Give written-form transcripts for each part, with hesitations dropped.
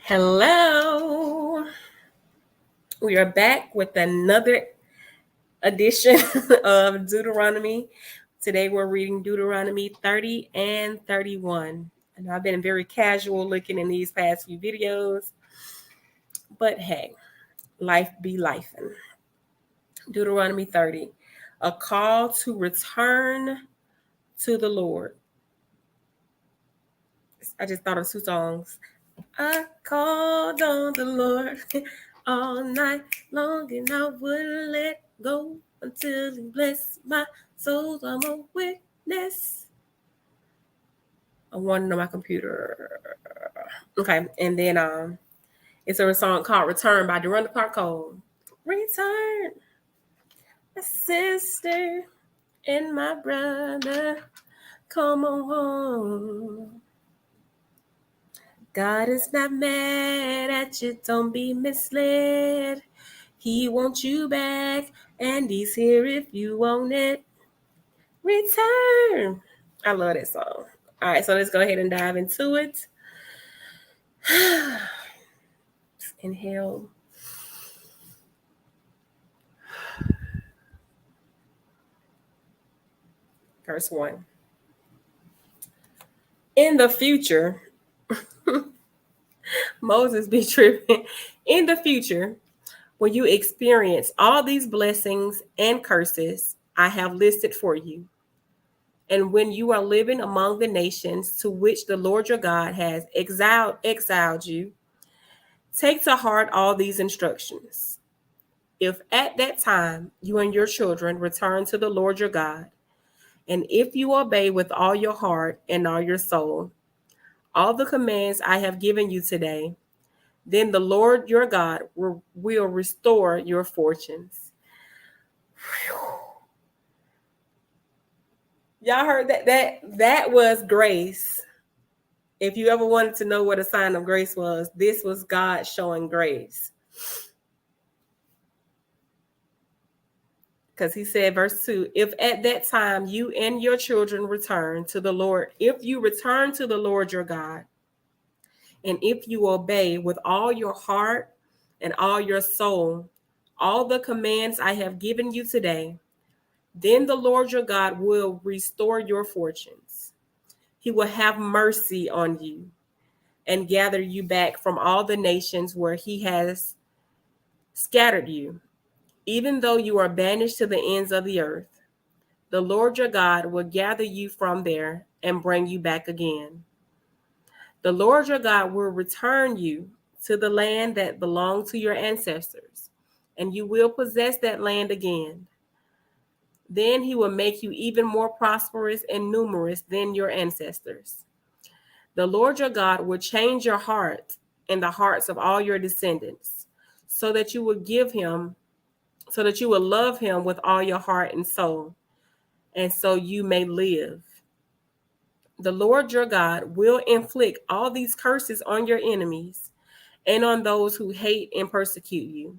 Hello. We are back with another edition of Deuteronomy. Today we're reading Deuteronomy 30 and 31. And I've been very casual looking in these past few videos, but hey, life be lifing. Deuteronomy 30, a call to return to the Lord. I just thought of two songs. I called on the Lord all night long and I wouldn't let go until he blessed my soul. I'm a witness. I want to know my computer. Okay, and then it's a song called Return by Duranda Clark Cole. Return, my sister and my brother, come on home. God is not mad at you, don't be misled. He wants you back, and he's here if you want it. Return. I love that song. All right, so let's go ahead and dive into it. Inhale. Verse 1. In the future, Moses be tripping. In the future, when you experience all these blessings and curses I have listed for you, and when you are living among the nations to which the Lord your God has exiled you, take to heart all these instructions. If at that time you and your children return to the Lord your God, and if you obey with all your heart and all your soul all the commands I have given you today, then the Lord your God will restore your fortunes. Y'all heard that? That was grace. If you ever wanted to know what a sign of grace was, this was God showing grace. Because he said, verse 2, if at that time you and your children return to the Lord, if you return to the Lord your God, and if you obey with all your heart and all your soul all the commands I have given you today, then the Lord your God will restore your fortunes. He will have mercy on you and gather you back from all the nations where he has scattered you. Even though you are banished to the ends of the earth, the Lord your God will gather you from there and bring you back again. The Lord your God will return you to the land that belonged to your ancestors, and you will possess that land again. Then he will make you even more prosperous and numerous than your ancestors. The Lord your God will change your heart and the hearts of all your descendants, so that you will love him with all your heart and soul, and so you may live. The Lord your God will inflict all these curses on your enemies and on those who hate and persecute you.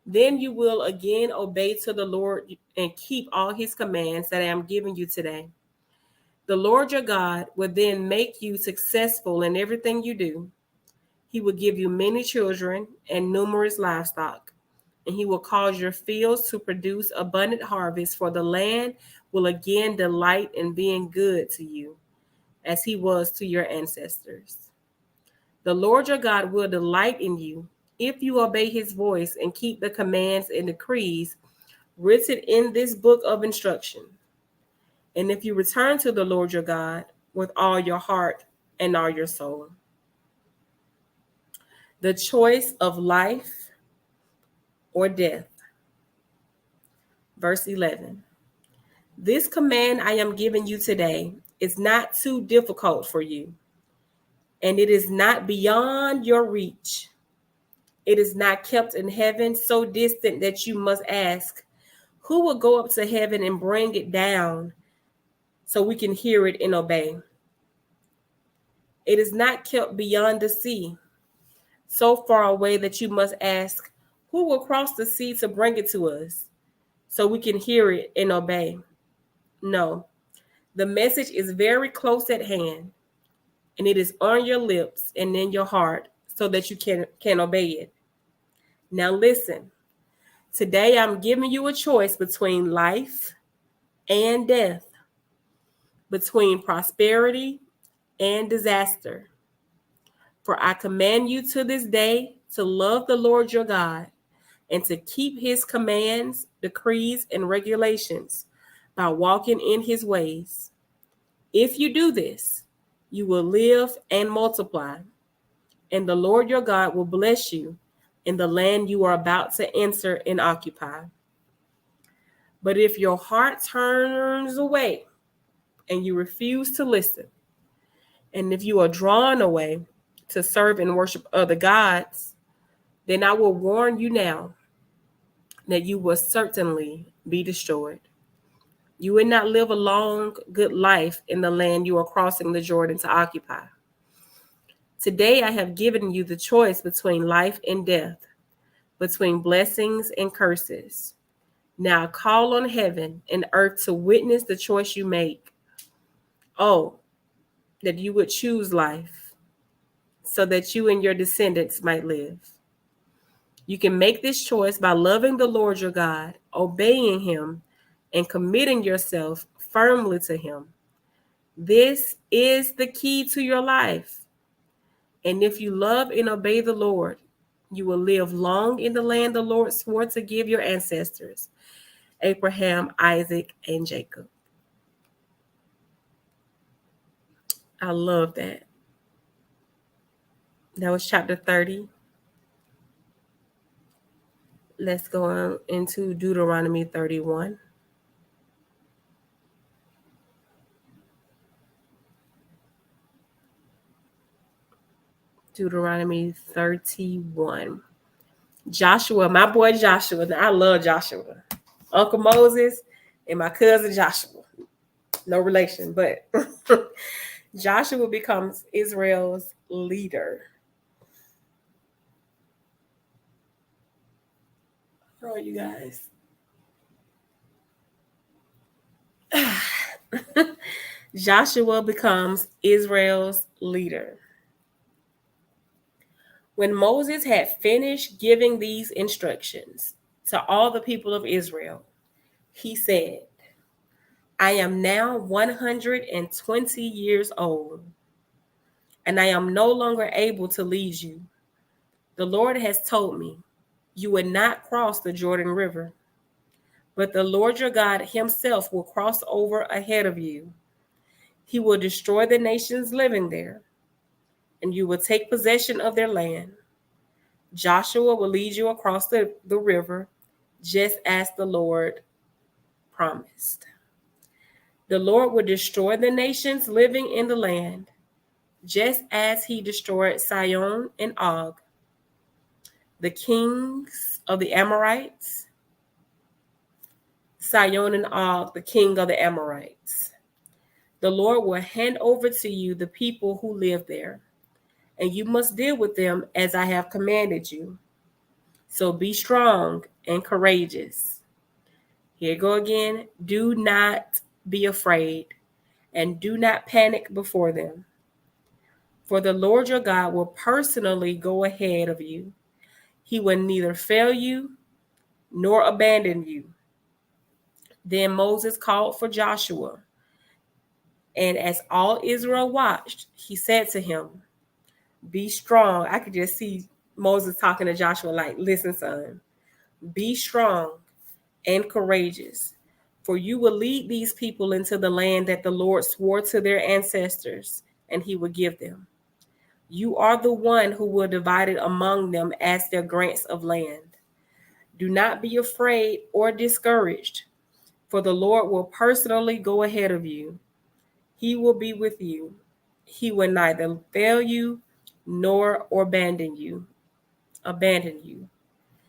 Then you will again obey to the Lord and keep all his commands that I am giving you today. The Lord your God will then make you successful in everything you do. He will give you many children and numerous livestock, and he will cause your fields to produce abundant harvest, for the land will again delight in being good to you, as he was to your ancestors. The Lord your God will delight in you if you obey his voice and keep the commands and decrees written in this book of instruction. And if you return to the Lord your God with all your heart and all your soul. The choice of life or death. Verse 11. This command I am giving you today is not too difficult for you, and it is not beyond your reach. It is not kept in heaven, so distant that you must ask, who will go up to heaven and bring it down so we can hear it and obey? It is not kept beyond the sea, so far away that you must ask, who will cross the sea to bring it to us so we can hear it and obey? No, the message is very close at hand, and it is on your lips and in your heart, so that you can obey it. Now listen, today I'm giving you a choice between life and death, between prosperity and disaster. For I command you to this day to love the Lord your God and to keep his commands, decrees, and regulations by walking in his ways. If you do this, you will live and multiply, and the Lord your God will bless you in the land you are about to enter and occupy. But if your heart turns away and you refuse to listen, and if you are drawn away to serve and worship other gods, then I will warn you now that you will certainly be destroyed. You will not live a long, good life in the land you are crossing the Jordan to occupy. Today I have given you the choice between life and death, between blessings and curses. Now call on heaven and earth to witness the choice you make. Oh, that you would choose life, so that you and your descendants might live. You can make this choice by loving the Lord your God, obeying him, and committing yourself firmly to him. This is the key to your life. And if you love and obey the Lord, you will live long in the land the Lord swore to give your ancestors, Abraham, Isaac, and Jacob. I love that. That was chapter 30. Let's go on into Deuteronomy 31. Deuteronomy 31. Joshua, my boy Joshua. I love Joshua. Uncle Moses and my cousin Joshua. No relation, but Joshua becomes Israel's leader. Oh, you guys. Joshua becomes Israel's leader. When Moses had finished giving these instructions to all the people of Israel, he said, I am now 120 years old, and I am no longer able to lead you. The Lord has told me, you would not cross the Jordan River, but the Lord your God himself will cross over ahead of you. He will destroy the nations living there, and you will take possession of their land. Joshua will lead you across the river, just as the Lord promised. The Lord will destroy the nations living in the land, just as he destroyed Sihon and Og, the kings of the Amorites. Sihon and Og, the king of the Amorites. The Lord will hand over to you the people who live there, and you must deal with them as I have commanded you. So be strong and courageous. Here you go again. Do not be afraid, and do not panic before them. For the Lord your God will personally go ahead of you. He will neither fail you nor abandon you. Then Moses called for Joshua, and as all Israel watched, he said to him, be strong. I could just see Moses talking to Joshua like, listen, son, be strong and courageous, for you will lead these people into the land that the Lord swore to their ancestors, and he will give them. You are the one who will divide it among them as their grants of land. Do not be afraid or discouraged, for the Lord will personally go ahead of you. He will be with you. He will neither fail you nor abandon you.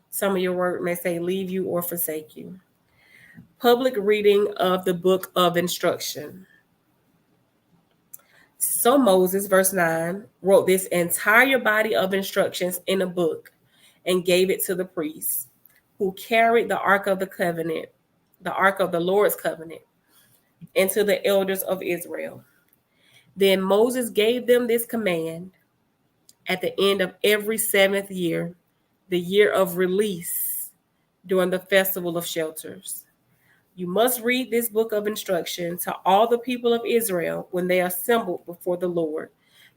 Some of your word may say leave you or forsake you. Public reading of the book of instruction. So Moses, verse 9, wrote this entire body of instructions in a book and gave it to the priests who carried the ark of the covenant, the ark of the Lord's covenant, and to the elders of Israel. Then Moses gave them this command. at the end of every 7th year, the year of release during the Festival of Shelters. You must read this book of instruction to all the people of Israel when they assemble before the Lord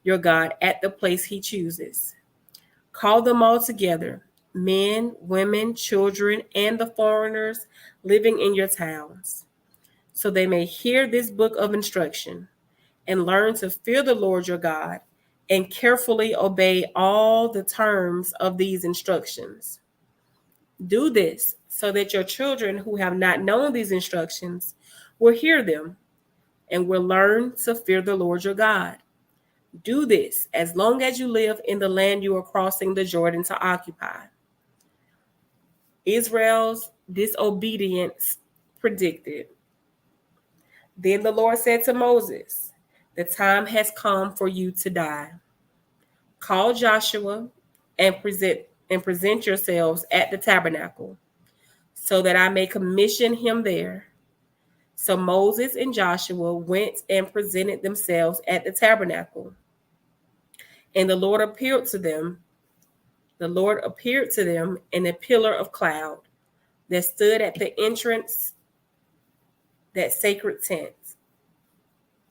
your God at the place he chooses. Call them all together, men, women, children, and the foreigners living in your towns, so they may hear this book of instruction and learn to fear the Lord your God and carefully obey all the terms of these instructions. Do this so that your children who have not known these instructions will hear them and will learn to fear the Lord your God. Do this as long as you live in the land you are crossing the Jordan to occupy. Israel's disobedience predicted. Then the Lord said to Moses, "The time has come for you to die. Call Joshua and present yourselves at the tabernacle, so that I may commission him there." So Moses and Joshua went and presented themselves at the tabernacle. And the Lord appeared to them. The Lord appeared to them in a pillar of cloud that stood at the entrance, that sacred tent.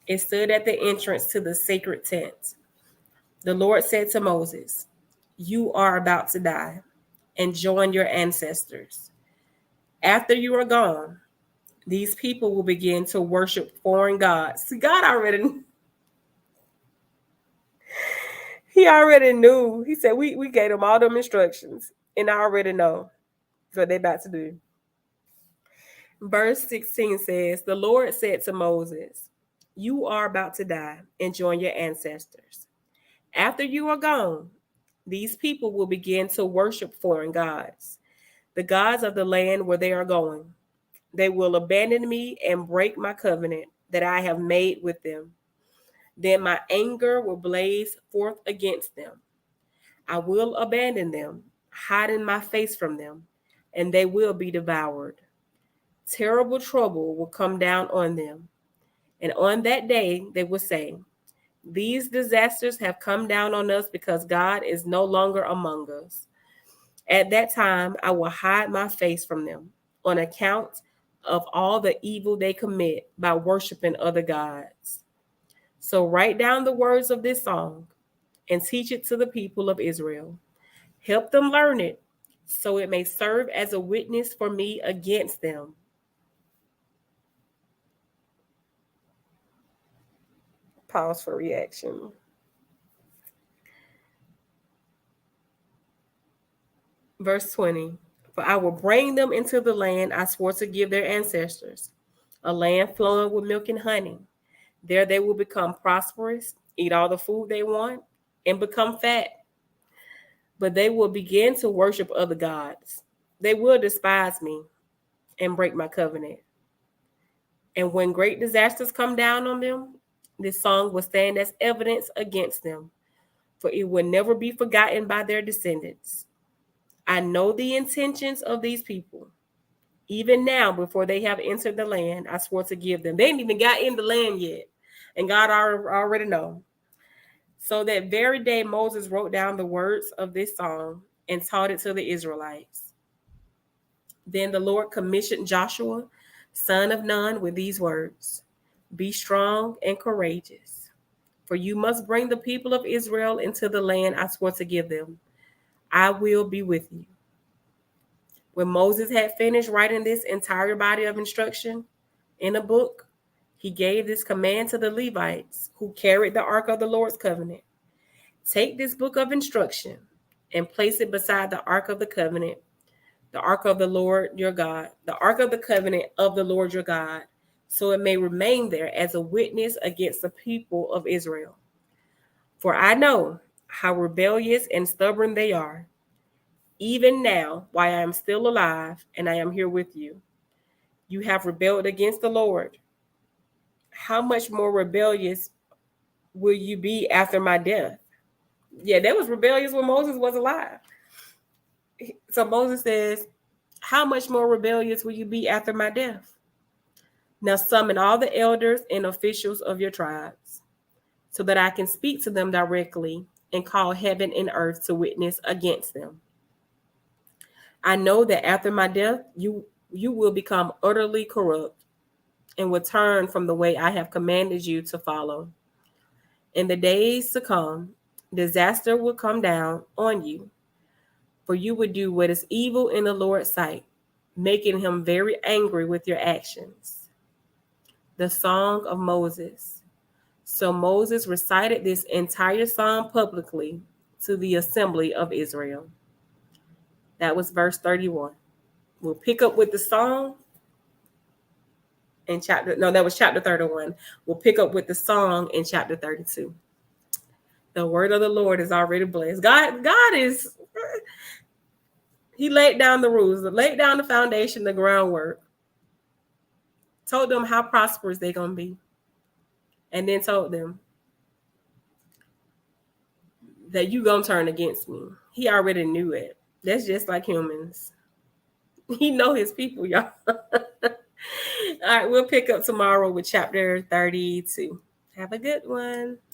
It stood at the entrance to the sacred tent. The Lord said to Moses, "You are about to die and join your ancestors. After you are gone, these people will begin to worship foreign gods." See, God already, he already knew. He said, we gave them all them instructions, and I already know what they're about to do. Verse 16 says, the Lord said to Moses, "You are about to die and join your ancestors. After you are gone, these people will begin to worship foreign gods, the gods of the land where they are going. They will abandon me and break my covenant that I have made with them. Then my anger will blaze forth against them. I will abandon them, hiding my face from them, and they will be devoured. Terrible trouble will come down on them. And on that day, they will say, 'These disasters have come down on us because God is no longer among us.' At that time, I will hide my face from them on account of all the evil they commit by worshiping other gods." So write down the words of this song and teach it to the people of Israel. Help them learn it so it may serve as a witness for me against them. Pause for reaction. Verse 20. For I will bring them into the land I swore to give their ancestors, a land flowing with milk and honey. There they will become prosperous, eat all the food they want, and become fat. But they will begin to worship other gods. They will despise me and break my covenant. And when great disasters come down on them, this song will stand as evidence against them, for it will never be forgotten by their descendants. I know the intentions of these people. Even now, before they have entered the land I swore to give them. They ain't even got in the land yet. And God already know. So that very day, Moses wrote down the words of this song and taught it to the Israelites. Then the Lord commissioned Joshua, son of Nun, with these words: "Be strong and courageous, for you must bring the people of Israel into the land I swore to give them. I will be with you." When Moses had finished writing this entire body of instruction in a book, he gave this command to the Levites who carried the ark of the Lord's covenant: "Take this book of instruction and place it beside the ark of the covenant, the ark of the Lord your God, the ark of the covenant of the Lord your God, so it may remain there as a witness against the people of Israel. For I know how rebellious and stubborn they are. Even now, while I am still alive and I am here with you, you have rebelled against the Lord. How much more rebellious will you be after my death?" Yeah, that was rebellious when Moses was alive. So Moses says, "How much more rebellious will you be after my death? Now summon all the elders and officials of your tribes, so that I can speak to them directly and call heaven and earth to witness against them. I know that after my death, you will become utterly corrupt and will turn from the way I have commanded you to follow. In the days to come, disaster will come down on you, for you would do what is evil in the Lord's sight, making him very angry with your actions. The Song of Moses. So Moses recited this entire psalm publicly to the assembly of Israel. That was verse 31. We'll pick up with the song in that was chapter 31. We'll pick up with the song in chapter 32. The word of the Lord is already blessed. God is, he laid down the rules, laid down the foundation, the groundwork, told them how prosperous they're going to be, and then told them that you going to turn against me. He already knew it. That's just like humans. He know his people, y'all. All right, we'll pick up tomorrow with chapter 32. Have a good one.